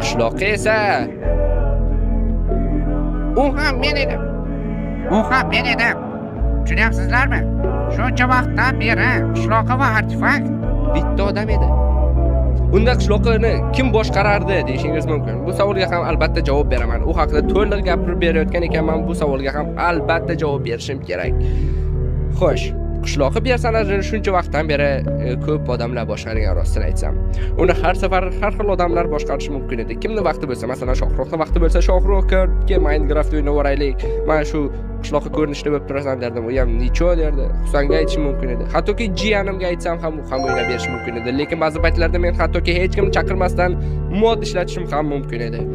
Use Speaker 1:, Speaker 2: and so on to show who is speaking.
Speaker 1: Qishloqqa esa
Speaker 2: U ham men edim. U ham men edim. Tushunyapsizlarmi? Shuncha vaqtdan beri qishloqqa va artefakt
Speaker 1: bitta odam edi. Unda qishloqni kim boshqarardi deyishingiz mumkin. Bu savolga ham albatta javob beraman. U haqida to'liq gapirib berayotgan ekanman. Bu savolga ham albatta javob berishim kerak. Xo'sh, qishloqi personajini shuncha vaqtdan beri ko'p odamlar boshqargan rostini aytsam. Uni har safar har xil odamlar boshqarishi mumkin edi. Kimni vaqti bo'lsa, masalan, Shohruxning vaqti bo'lsa, Shohruxga Minecraft o'ynab o'raylik. Mana shu qishloqqa ko'rinishda bo'lib turasan derdim. U ham nicho derdi. Husanga aytishim mumkin edi. Hattoki jiyanimga aytsam ham u ham o'ynab berishi mumkin edi. Lekin ba'zi paytlarda men hattoki hech kimni chaqirmasdan mod ishlatishim ham mumkin edi.